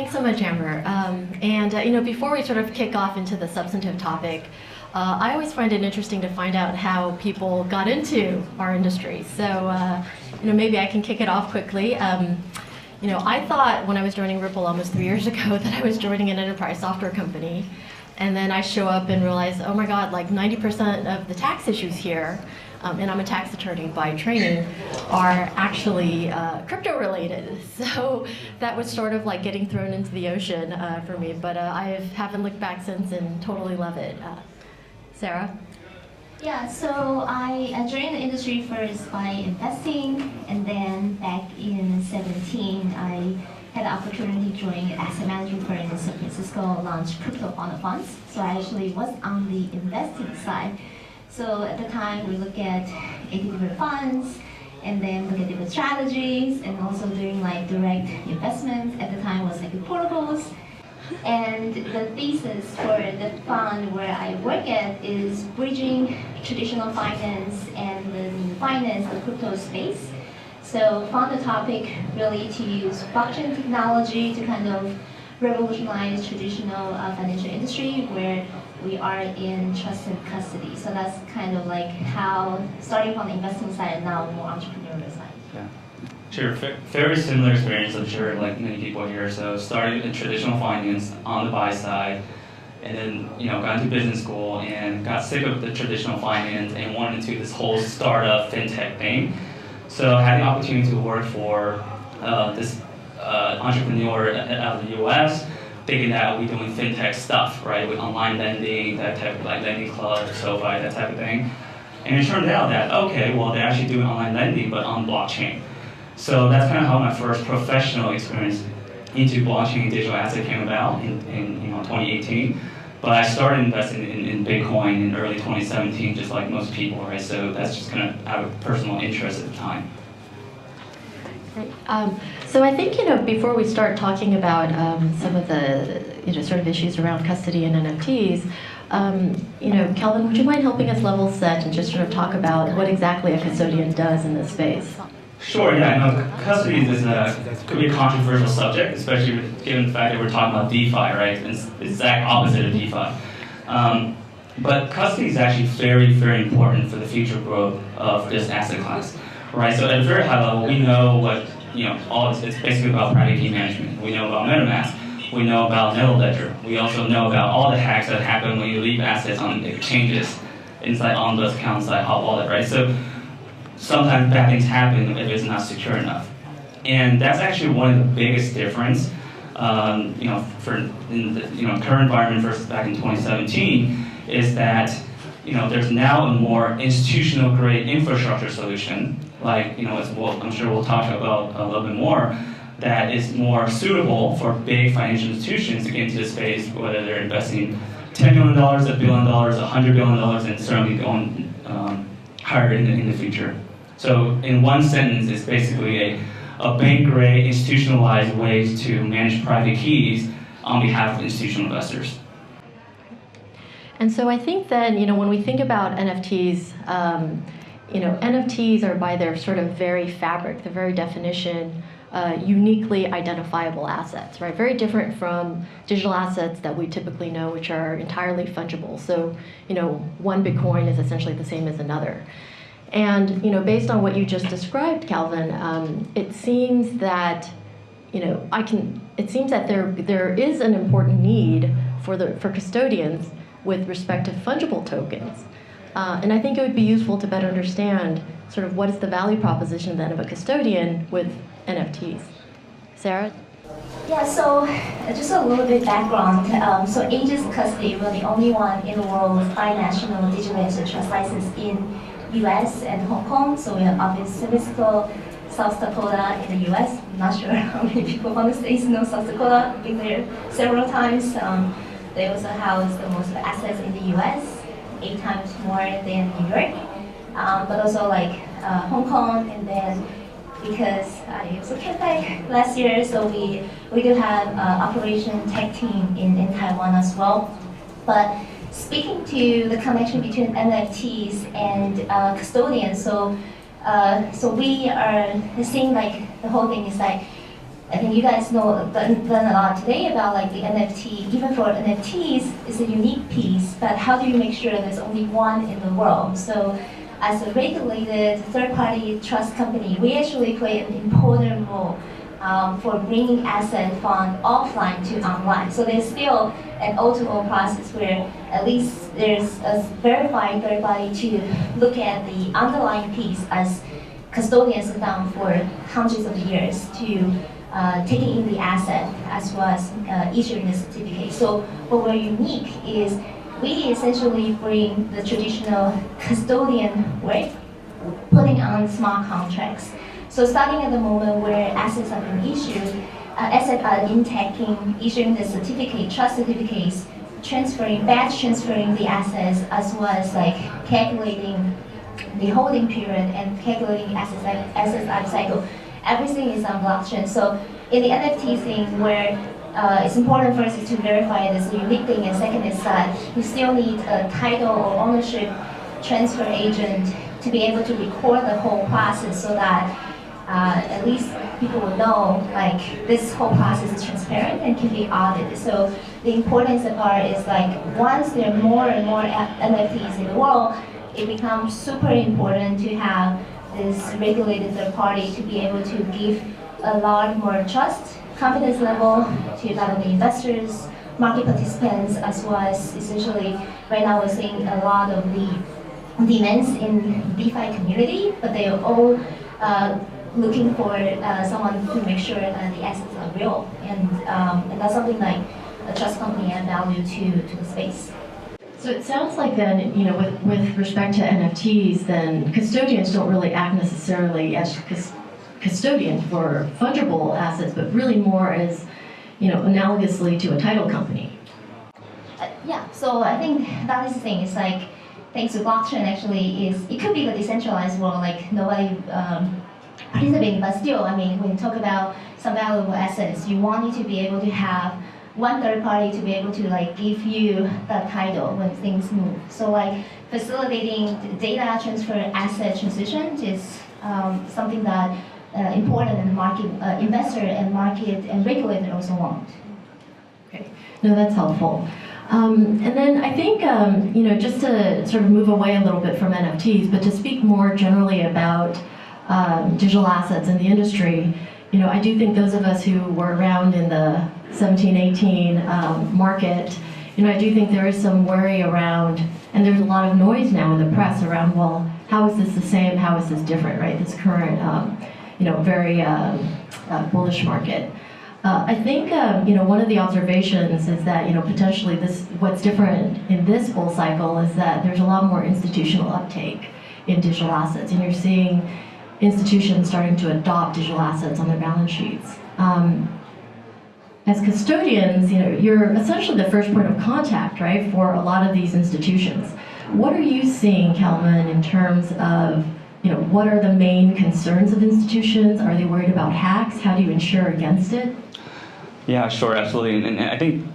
thanks so much, Amber. Before we sort of kick off into the substantive topic, I always find it interesting to find out how people got into our industry. So, maybe I can kick it off quickly. I thought when I was joining Ripple almost 3 years ago that I was joining an enterprise software company. And then I show up and realize, oh my God, like 90% of the tax issues here, and I'm a tax attorney by training, are actually crypto related. So that was sort of like getting thrown into the ocean for me. But I haven't looked back since and totally love it. Sarah? Yeah, so I joined the industry first by investing, and then back in 2017, I had the opportunity to join an asset management firm in San Francisco, launch crypto fund of funds. So I actually was on the investing side. So at the time, we look at 80 different funds, and then look at different strategies, and also doing like direct investments. At the time, was like protocols. And the thesis for the fund where I work at is bridging traditional finance and the new finance, the crypto space. So found the topic really to use blockchain technology to kind of revolutionize traditional financial industry where we are in trust and custody. So that's kind of like how, starting from the investing side and now more entrepreneurial side. Yeah. Sure, very similar experience, I'm sure, like many people here. So started in traditional finance on the buy side, and then got into business school and got sick of the traditional finance and wanted to do this whole startup fintech thing. So I had the opportunity to work for this entrepreneur out of the US, thinking that we're doing fintech stuff, right, with online lending, that type of like lending club, SoFi, that type of thing. And it turned out that, okay, well, they're actually doing online lending, but on blockchain. So that's kind of how my first professional experience into blockchain and digital asset came about in 2018. But I started investing in Bitcoin in early 2017, just like most people, right? So that's just kind of out of personal interest at the time. Great. So I think, before we start talking about some of the, sort of issues around custody and NFTs, Kelvin, would you mind helping us level set and just sort of talk about what exactly a custodian does in this space? Sure, yeah, custody could be a controversial subject, especially given the fact that we're talking about DeFi, right? It's the exact opposite of DeFi. But custody is actually very, very important for the future growth of this asset class, right? So at a very high level, we know what, it's basically about private key management. We know about MetaMask. We know about Node Ledger. We also know about all the hacks that happen when you leave assets on exchanges inside on-bus accounts like Hot Wallet, right? So sometimes bad things happen if it's not secure enough. And that's actually one of the biggest difference, for in the current environment versus back in 2017, is that there's now a more institutional grade infrastructure solution, like I'm sure we'll talk about a little bit more, that is more suitable for big financial institutions to get into the space, whether they're investing $10 billion, $1 billion, $100 billion, and certainly going higher in the future. So in one sentence, it's basically a bank-grade, institutionalized ways to manage private keys on behalf of institutional investors. And so I think then, when we think about NFTs, NFTs are by their sort of very fabric, the very definition, uniquely identifiable assets, right? Very different from digital assets that we typically know, which are entirely fungible. So, one Bitcoin is essentially the same as another. And based on what you just described, Calvin, it seems that there is an important need for custodians with respect to fungible tokens. And I think it would be useful to better understand sort of what is the value proposition then of a custodian with NFTs. Sarah? Yeah, so just a little bit background. So Aegis Custody, we're the only one in the world with bi-national digital asset trust license in US and Hong Kong. So we have office in San Francisco, South Dakota in the US. I'm not sure how many people from the States know South Dakota. I've been there several times. They also house the most assets in the US, 8 times more than New York. But also like Hong Kong, and then because I also came back last year, so we do have operation tech team in Taiwan as well. But speaking to the connection between NFTs and custodians, so we are seeing like the whole thing is like I think you guys know learn a lot today about like the NFT. Even for NFTs, it's a unique piece, but how do you make sure there's only one in the world? So, as a regulated third-party trust company, we actually play an important role for bringing asset from offline to online. So there's still an O2O process where at least there's a verified third party to look at the underlying piece as custodians have done for hundreds of years to taking in the asset as well as issuing the certificate. So what we're unique is we essentially bring the traditional custodian work, putting on smart contracts. So starting at the moment where assets are being issued, assets are intaking, issuing the certificate, trust certificates, batch transferring the assets, as well as like calculating the holding period and calculating asset life cycle. Everything is on blockchain. So in the NFT thing, where it's important first is to verify this unique thing, and second is that you still need a title or ownership transfer agent to be able to record the whole process so that at least people will know like this whole process is transparent and can be audited. So the importance of part is like once there are more and more NFTs in the world, it becomes super important to have this regulated third party to be able to give a lot more trust, confidence level to not only investors, market participants, as well as essentially right now we're seeing a lot of the demands in DeFi community, but they are all looking for someone to make sure that the assets are real, and that's something like a trust company add value to the space. So it sounds like then, with respect to NFTs, then custodians don't really act necessarily as custodian for fungible assets, but really more as, analogously to a title company. Yeah, so I think that is the thing. It's like, thanks to blockchain actually it could be the decentralized world, like nobody participating, but still, I mean, when you talk about some valuable assets, you want it to be able to have one third party to be able to like give you that title when things move. So like facilitating data transfer, asset transition is something that important in the market, investor and market and regulator also want. Okay, no, that's helpful. And then I think, just to sort of move away a little bit from NFTs, but to speak more generally about digital assets in the industry, I do think those of us who were around in the 17, 18 market, I do think there is some worry around, and there's a lot of noise now in the press around, well, how is this the same, how is this different, right? This current, very bullish market. I think, one of the observations is that, potentially what's different in this bull cycle is that there's a lot more institutional uptake in digital assets, and you're seeing institutions starting to adopt digital assets on their balance sheets. As custodians, you're essentially the first point of contact, right, for a lot of these institutions. What are you seeing, Kelvin, in terms of, what are the main concerns of institutions? Are they worried about hacks? How do you ensure against it? Yeah, sure, absolutely. And I think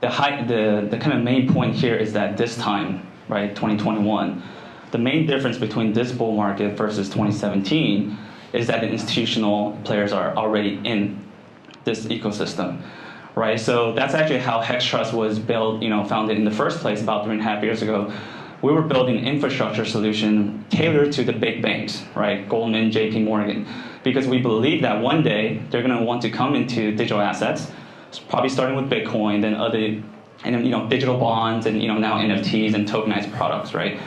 the kind of main point here is that this time, right, 2021, the main difference between this bull market versus 2017 is that the institutional players are already in this ecosystem, right? So that's actually how Hex Trust was built, founded in the first place about 3.5 years ago. We were building an infrastructure solution tailored to the big banks, right? Goldman, JP Morgan, because we believe that one day they're going to want to come into digital assets, probably starting with Bitcoin, then other, and digital bonds, and now NFTs and tokenized products, right?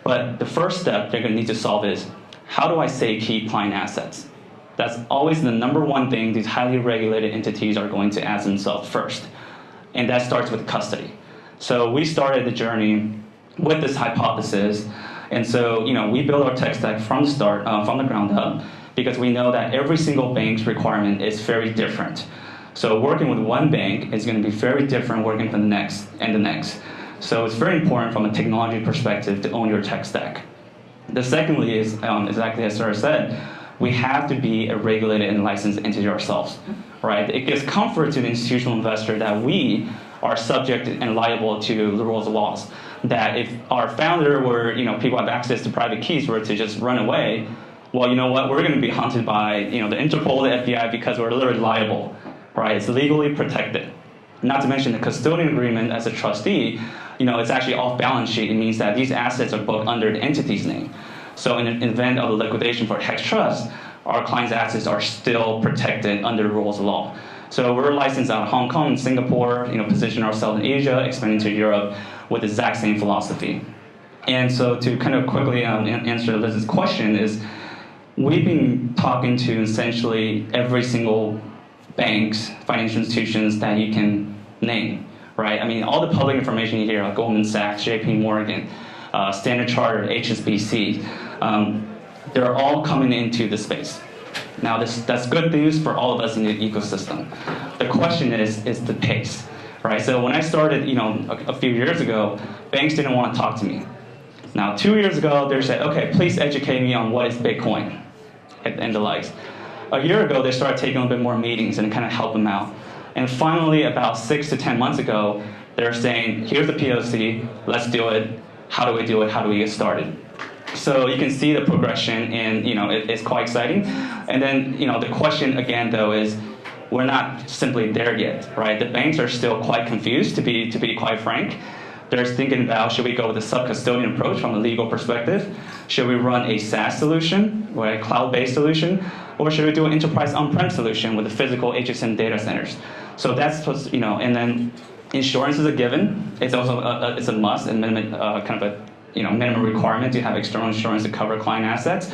But the first step they're going to need to solve is, how do I say keep client assets? That's always the number one thing these highly regulated entities are going to ask themselves first. And that starts with custody. So we started the journey with this hypothesis. And so, we built our tech stack from the start, from the ground up, because we know that every single bank's requirement is very different. So working with one bank is going to be very different working for the next and the next. So it's very important from a technology perspective to own your tech stack. The secondly is, exactly as Serra said, we have to be a regulated and licensed entity ourselves, right? It gives comfort to the institutional investor that we are subject and liable to the rules of laws. That if our founder were, people have access to private keys, were to just run away, well, you know what, we're going to be hunted by the Interpol, the FBI, because we're literally liable, right? It's legally protected. Not to mention the custodian agreement as a trustee, it's actually off balance sheet. It means that these assets are booked under the entity's name. So in an event of a liquidation for Hex Trust, our clients' assets are still protected under the rules of law. So we're licensed out of Hong Kong and Singapore, position ourselves in Asia, expanding to Europe with the exact same philosophy. And so to kind of quickly answer Liz's question is, we've been talking to essentially every single banks, financial institutions that you can name, right? I mean, all the public information you hear, like Goldman Sachs, JP Morgan, Standard Chartered, HSBC, they're all coming into the space. Now, that's good news for all of us in the ecosystem. The question is the pace, right? So when I started, a few years ago, banks didn't want to talk to me. Now, 2 years ago, they said, okay, please educate me on what is Bitcoin and the likes. A year ago, they started taking a little bit more meetings and kind of help them out. And finally, about 6 to 10 months ago, they're saying, here's the POC, let's do it. How do we do it? How do we get started? So you can see the progression, and it's quite exciting. And then the question again, though, is we're not simply there yet, right? The banks are still quite confused, to be quite frank. They're thinking about, should we go with a sub-custodian approach from a legal perspective? Should we run a SaaS solution or a cloud-based solution? Or should we do an enterprise on-prem solution with the physical HSM data centers? So that's what's, and then insurance is a given. It's also it's a must and minimum, kind of a minimum requirement to have external insurance to cover client assets.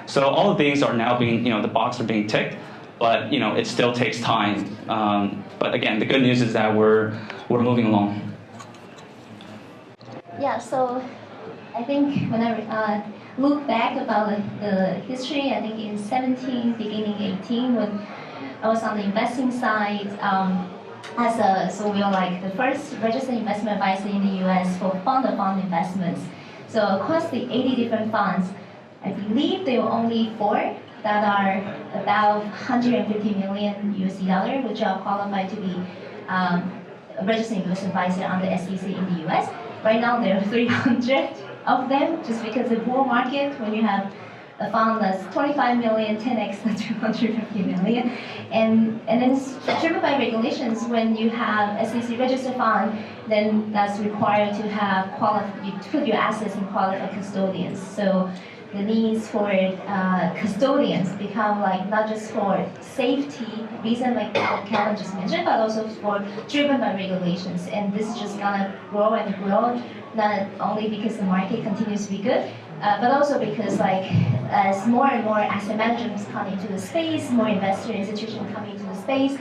So all of these are now being, the boxes are being ticked, but it still takes time. But again, the good news is that we're moving along. Yeah, so I think when I look back about the history, I think in 17, beginning 18, when I was on the investing side, so we are like the first registered investment advisor in the US for fund-of-fund investments. So across the 80 different funds, I believe there were only 4 that are about 150 million USD, which are qualified to be a registered investment advisor under SEC in the US. Right now, there are 300 of them, just because the bull market, when you have a fund that's 25 million, 10x the 250 million, and then it's driven by regulations. When you have SEC registered fund, then that's required to have you put your assets in qualified custodians. So the needs for custodians become like not just for safety reason, like Kevin just mentioned, but also for driven by regulations. And this is just gonna grow and grow, not only because the market continues to be good, but also because as more and more asset managers come into the space, more investor institutions come into the space,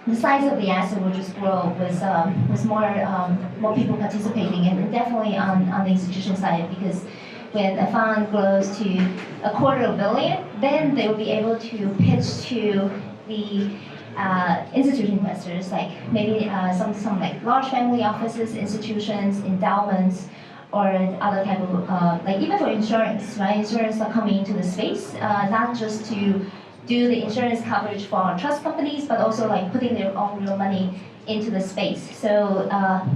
the size of the asset will just grow with more people participating, and definitely on the institution side, because when a fund grows to $250 million, then they will be able to pitch to the institutional investors, like maybe some like large family offices, institutions, endowments, or other type of like even for insurance, right? Insurance are coming into the space, not just to do the insurance coverage for trust companies, but also like putting their own real money into the space. So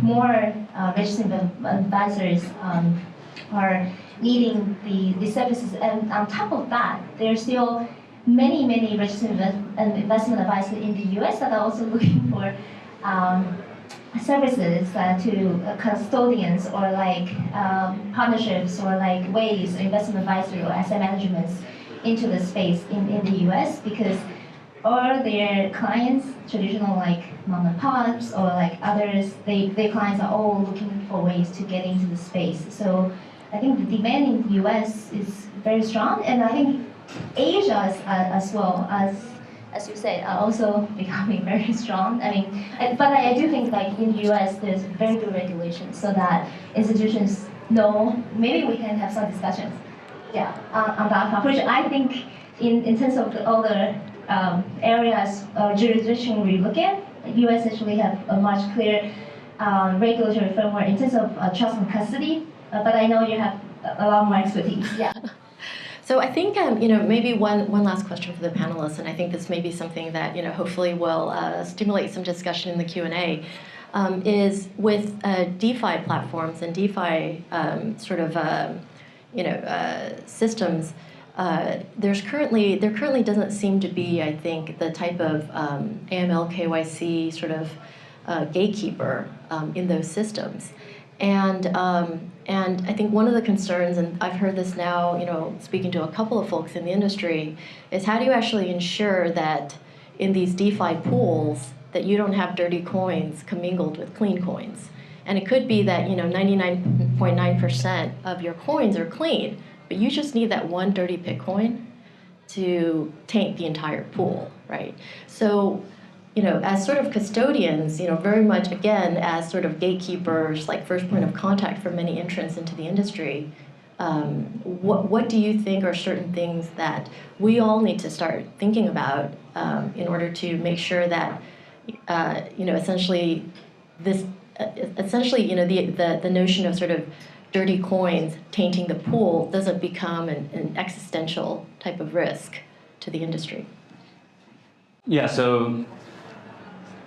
more registered advisors are needing the services, and on top of that, there's still many registered investment advisors in the US that are also looking for services to custodians or like partnerships or like ways, investment advisory or asset management into the space in the US, because all their clients, traditional like mom and pops or like others, their clients are all looking for ways to get into the space. So I think the demand in the US is very strong, and I think Asia is, as well, as you said, are also becoming very strong. I mean, but I do think like in the US there's very good regulations so that institutions know. Maybe we can have some discussions, on that coverage. I think in terms of the other areas jurisdiction we look at, US actually have a much clearer regulatory framework in terms of trust and custody. But I know you have a lot more expertise. Yeah. So I think maybe one last question for the panelists, and I think this may be something that hopefully will stimulate some discussion in the Q&A, is with DeFi platforms and DeFi systems. there currently doesn't seem to be, I think, the type of AML KYC sort of gatekeeper in those systems. And I think one of the concerns, and I've heard this now, speaking to a couple of folks in the industry, is how do you actually ensure that in these DeFi pools that you don't have dirty coins commingled with clean coins? And it could be that 99.9% of your coins are clean, but you just need that one dirty Bitcoin to taint the entire pool, right? So, as sort of custodians, very much, again, as sort of gatekeepers, like first point of contact for many entrants into the industry, what do you think are certain things that we all need to start thinking about in order to make sure that, essentially, the notion of sort of dirty coins tainting the pool doesn't become an existential type of risk to the industry? Yeah, so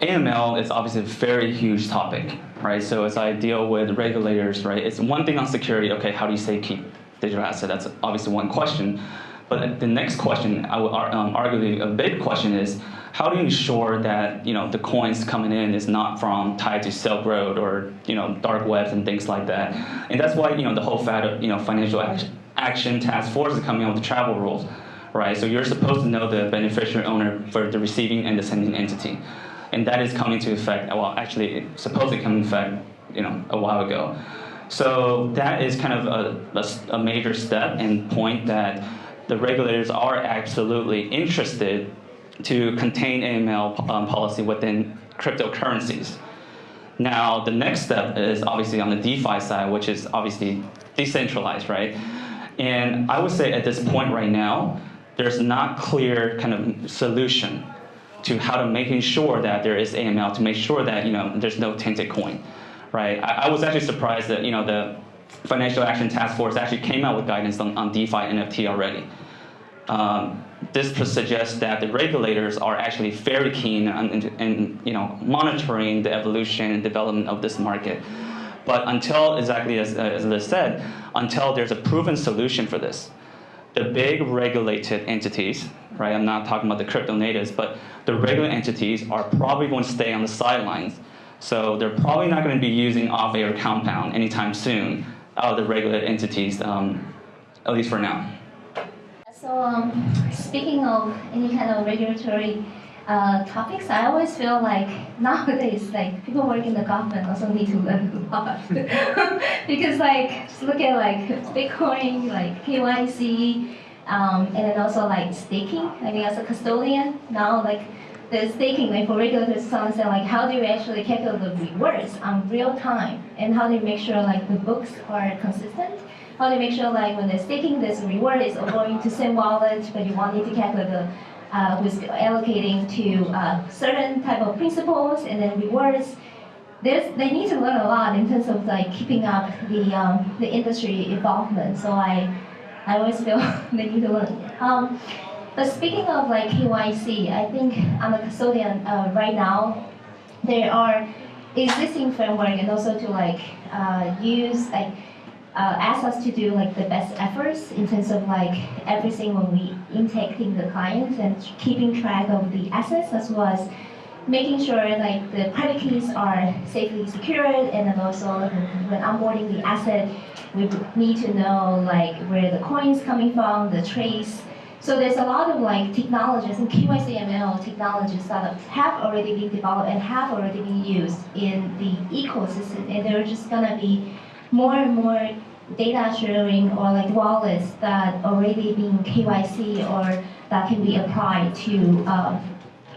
AML is obviously a very huge topic, right? So as I deal with regulators, right, it's one thing on security, okay, how do you safekeep digital asset? That's obviously one question. But the next question, I would argue a big question is, how do you ensure that the coins coming in is not from tied to Silk Road or dark webs and things like that? And that's why the whole financial action task force is coming up with the travel rules, right? So you're supposed to know the beneficiary owner for the receiving and the sending entity. And that is coming to effect, well, actually, it's supposed to come into effect, a while ago. So that is kind of a major step and point that the regulators are absolutely interested to contain AML policy within cryptocurrencies. Now, the next step is obviously on the DeFi side, which is obviously decentralized, right? And I would say at this point right now, there's not clear kind of solution to how to making sure that there is AML, to make sure that there's no tainted coin, right? I was actually surprised that the Financial Action Task Force actually came out with guidance on DeFi NFT already. This suggests that the regulators are actually very keen on monitoring the evolution and development of this market. But until, exactly as Liz said, until there's a proven solution for this, the big regulated entities, right? I'm not talking about the crypto natives, but the regular entities are probably going to stay on the sidelines. So they're probably not going to be using off-air compound anytime soon out of the regulated entities, at least for now. So speaking of any kind of regulatory topics, I always feel like nowadays, like people working in the government also need to learn a lot. Because just look at Bitcoin, KYC, and then also staking. I mean, as a custodian, now the staking, for regulators to understand how do you actually calculate the rewards on real time, and how do you make sure the books are consistent? How do you make sure when they're staking, this reward is going to same wallet, but you want it to calculate who's allocating to certain type of principles and then rewards. They need to learn a lot in terms of keeping up the industry involvement. So I always feel they need to learn. But speaking of KYC, I think I'm a custodian right now. There are existing framework and also to use ask us to do the best efforts in terms of everything when we intaking the clients and keeping track of the assets, as well as making sure the private keys are safely secured, and then also when onboarding the asset, we need to know where the coin's coming from, the trace. So there's a lot of technologies and KYC/ML technologies that have already been developed and have already been used in the ecosystem, and they're just gonna be more and more data sharing or wallets that already being KYC or that can be applied to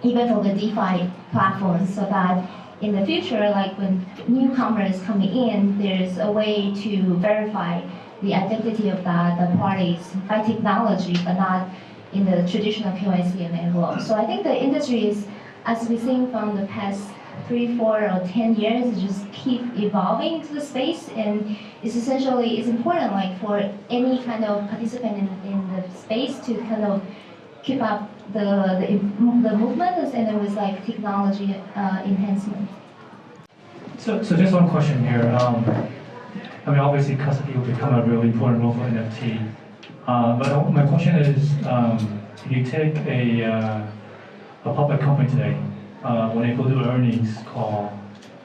even for the DeFi platforms, so that in the future, when newcomers coming in, there's a way to verify the identity of the parties by technology, but not in the traditional KYC and ML. So I think the industry is, as we've seen from the past 3, 4, or 10 years, just keep evolving into the space, and it's important for any kind of participant in the space to kind of keep up the movement, and then with technology enhancement. So just one question here. I mean, obviously custody will become a really important role for NFT. But my question is, if you take a public company today, when they go to earnings call,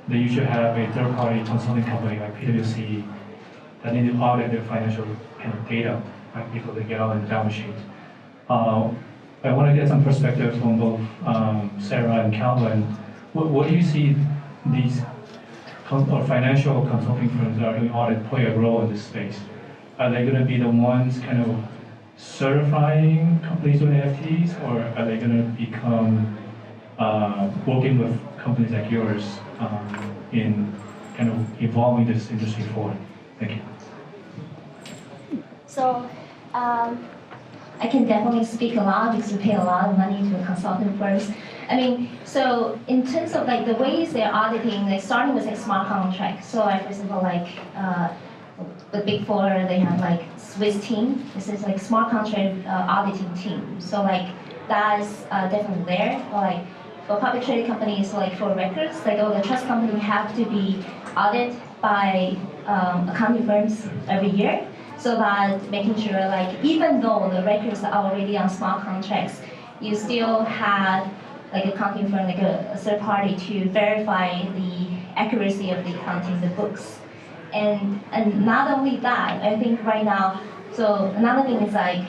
they usually have a third-party consulting company like PwC that need to audit their financial kind of data, right, before they get on the balance sheet. I want to get some perspective from both Serra and Calvin. What do you see these financial consulting firms that are doing audit play a role in this space? Are they going to be the ones kind of certifying companies doing NFTs, or are they going to become working with companies like yours in kind of evolving this industry forward? Thank you. So I can definitely speak a lot because we pay a lot of money to consulting firms. I mean, so in terms of like the ways they're auditing, like starting with like smart contracts. So like, for example, like the Big Four, they have like Swiss team. This is like smart contract auditing team. So like that's definitely there. Or like for public traded companies, like for records, like all the trust companies have to be audited by accounting firms every year. So that making sure like even though the records are already on smart contracts, you still have like accounting firm, like a third party to verify the accuracy of the accounting, the books. And not only that, I think right now, so another thing is like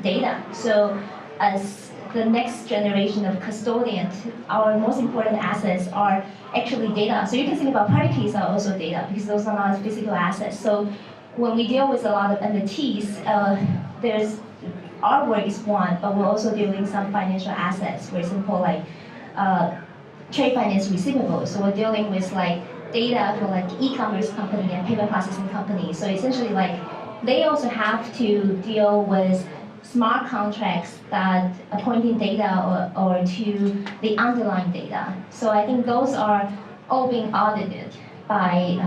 data. So as the next generation of custodians, our most important assets are actually data. So you can think about private keys are also data because those are not physical assets. So when we deal with a lot of NFTs, there's our work is one, but we're also dealing some financial assets. For example, like trade finance receivables. So we're dealing with like data for like e-commerce company and payment processing company. So essentially, like they also have to deal with smart contracts that are pointing data or to the underlying data. So I think those are all being audited by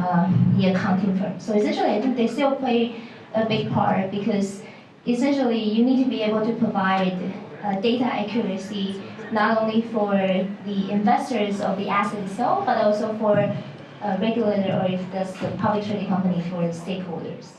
the accounting firm. So essentially, I think they still play a big part because essentially you need to be able to provide data accuracy not only for the investors of the asset itself, but also for a regulator or if that's the public trading company for the stakeholders.